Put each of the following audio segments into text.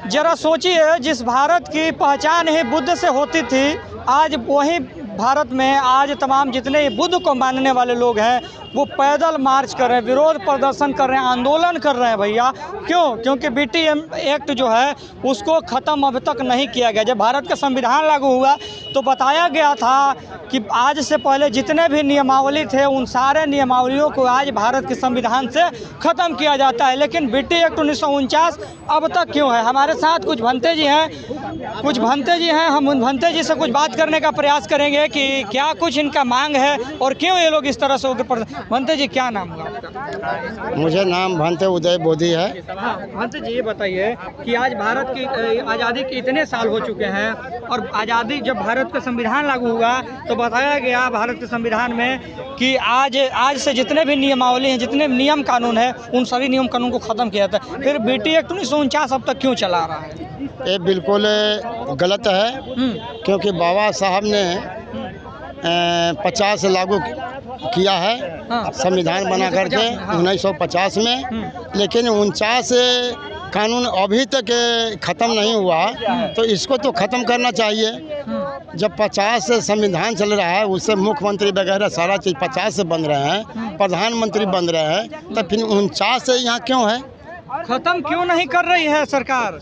जरा सोचिए, जिस भारत की पहचान ही बुद्ध से होती थी, आज वही भारत में आज तमाम जितने बुद्ध को मानने वाले लोग हैं वो पैदल मार्च कर रहे हैं, विरोध प्रदर्शन कर रहे हैं, आंदोलन कर रहे हैं भैया। क्यों? क्योंकि बीटीएम एक्ट जो है उसको ख़त्म अब तक नहीं किया गया। जब भारत का संविधान लागू हुआ तो बताया गया था कि आज से पहले जितने भी नियमावली थे उन सारे नियमावलियों को आज भारत के संविधान से ख़त्म किया जाता है। लेकिन बीटी एक्ट 1949 अब तक क्यों है? हमारे साथ कुछ भंते जी हैं, हम उन भंते जी से कुछ बात करने का प्रयास करेंगे कि क्या कुछ इनका मांग है और क्यों ये लोग इस तरह से उग्र। भंते जी, क्या नाम हुआ आपका? मुझे नाम भंते उदय बोधी है। हाँ, भंते जी ये बताइए कि आज भारत की आज़ादी के इतने साल हो चुके हैं और आज़ादी जब भारत का संविधान लागू हुआ तो बताया गया भारत के संविधान में कि आज से जितने भी नियमावली हैं, जितने नियम कानून है, उन सभी नियम कानून को ख़त्म किया जाता है। फिर बीटी एक्ट 1949 अब तक क्यों चला रहा है? ये बिल्कुल गलत है, क्योंकि बाबा साहब ने 50 लागू किया है संविधान बना करके 1950 में, लेकिन 49 कानून अभी तक ख़त्म नहीं हुआ, तो इसको तो ख़त्म करना चाहिए। जब 50 से संविधान चल रहा है, उससे मुख्यमंत्री वगैरह सारा चीज़ 50 से बन रहे हैं, प्रधानमंत्री बन रहे हैं, तो फिर 49 से यहाँ क्यों है? खत्म क्यों नहीं कर रही है सरकार?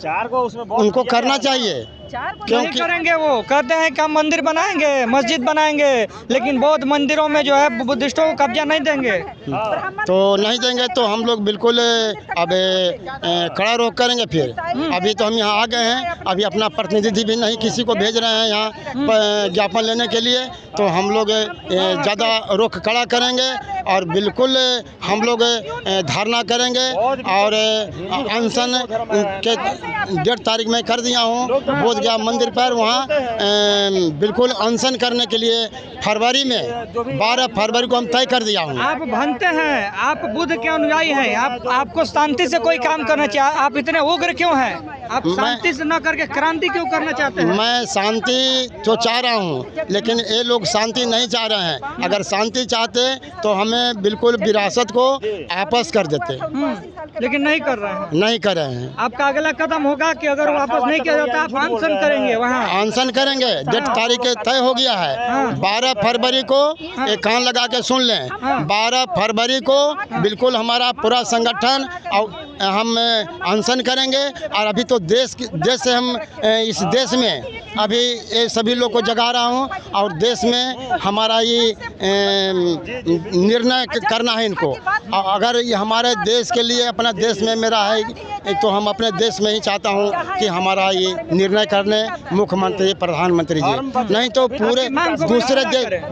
उनको करना चाहिए। क्योंकि नहीं करेंगे, वो कहते हैं कि हम मंदिर बनाएंगे, मस्जिद बनाएंगे, लेकिन बौद्ध मंदिरों में जो है बुद्धिस्टों को कब्जा नहीं देंगे। तो नहीं देंगे तो हम लोग बिल्कुल अब कड़ा रोक करेंगे। फिर अभी तो हम यहाँ आ गए हैं, अभी अपना प्रतिनिधि भी नहीं किसी को भेज रहे हैं यहाँ ज्ञापन लेने के लिए, तो हम लोग ज़्यादा रोक कड़ा करेंगे और बिल्कुल हम लोग धारणा करेंगे। और अनशन के 1.5 तारीख में कर दिया हूँ गया मंदिर पर, वहाँ बिल्कुल अनशन करने के लिए फरवरी में 12 फरवरी को हम तय कर दिया हूँ। आप भंते हैं, आप बुद्ध के अनुयायी हैं, आपको शांति से कोई काम करना चाहिए, आप इतने उग्र क्यों हैं? आप शांति से न करके क्रांति क्यों करना चाहते हैं? मैं शांति तो चाह रहा हूँ, लेकिन ये लोग शांति नहीं चाह रहे हैं। अगर शांति चाहते तो हमें बिल्कुल विरासत को वापस कर देते, लेकिन नहीं कर रहे हैं। नहीं कर रहे हैं। आपका अगला कदम होगा कि अगर वापस नहीं किया जाता आप अनशन करेंगे? वहाँ अनशन करेंगे, 1.5 तारीख तय हो गया है। 12 फरवरी को एक कान लगा के सुन लें, 12 फरवरी को बिल्कुल हमारा पूरा संगठन और हम अनशन करेंगे। और अभी तो देश से हम इस देश में अभी ये सभी लोग को जगा रहा हूँ, और देश में हमारा ये निर्णय करना है इनको। अगर ये हमारे देश के लिए, अपना देश में मेरा है, तो हम अपने देश में ही चाहता हूँ कि हमारा ये निर्णय करने मुख्यमंत्री प्रधानमंत्री जी, नहीं तो पूरे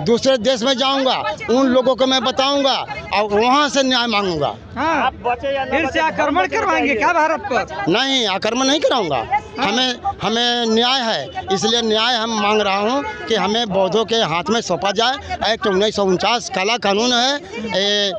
दूसरे देश में जाऊँगा, उन लोगों को मैं बताऊँगा और वहाँ से न्याय मांगूंगा। फिर से आक्रमण करवाएंगे क्या भारत पर? नहीं, आक्रमण नहीं कराऊंगा। हमें न्याय है, इसलिए न्याय हम मांग रहा हूं कि हमें बौद्धों के हाथ में सौंपा जाए। एक्ट 1949 काला कानून है,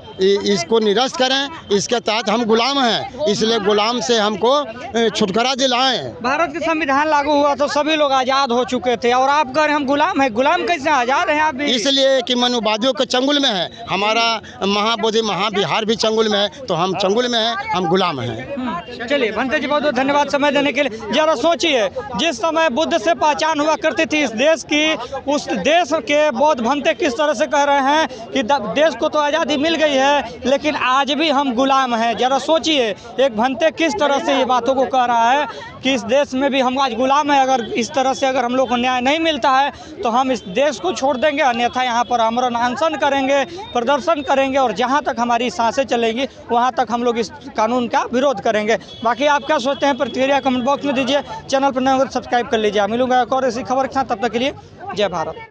इसको निरस्त करें। इसके तहत हम गुलाम हैं, इसलिए गुलाम से हमको छुटकारा दिलाएं। भारत का संविधान लागू हुआ तो सभी लोग आज़ाद हो चुके थे और आप कह रहे हैं हम गुलाम हैं। गुलाम कैसे आज़ाद हैं आप भी? इसलिए कि मनुवादियों के चंगुल में है, हमारा महाबोधि महाविहार भी चंगुल में है, तो हम चंगुल में हैं, हम गुलाम हैं। चलिए भंते जी, बहुत बहुत धन्यवाद समय देने के लिए। जरा सोचिए, जिस समय बुद्ध से पहचान हुआ करती थी इस देश की, उस देश के बौद्ध भंते किस तरह से कह रहे हैं कि देश को तो आज़ादी मिल गई है लेकिन आज भी हम गुलाम हैं। जरा सोचिए, एक भंते किस तरह से ये बातों को कह रहा है कि इस देश में भी हम आज गुलाम हैं। अगर इस तरह से अगर हम लोग को न्याय नहीं मिलता है तो हम इस देश को छोड़ देंगे, अन्यथा यहाँ पर आमरण अनशन करेंगे, प्रदर्शन करेंगे और जहाँ तक हमारी सांसें चलेंगी वहाँ तक हम लोग इस कानून का विरोध करेंगे। बाकी आप क्या सोचते हैं, प्रतिक्रिया कमेंट बॉक्स में दीजिए। चैनल पर नए हो तो सब्सक्राइब कर लीजिए। मिलूंगा एक और ऐसी खबर के साथ, तब तक के लिए जय भारत।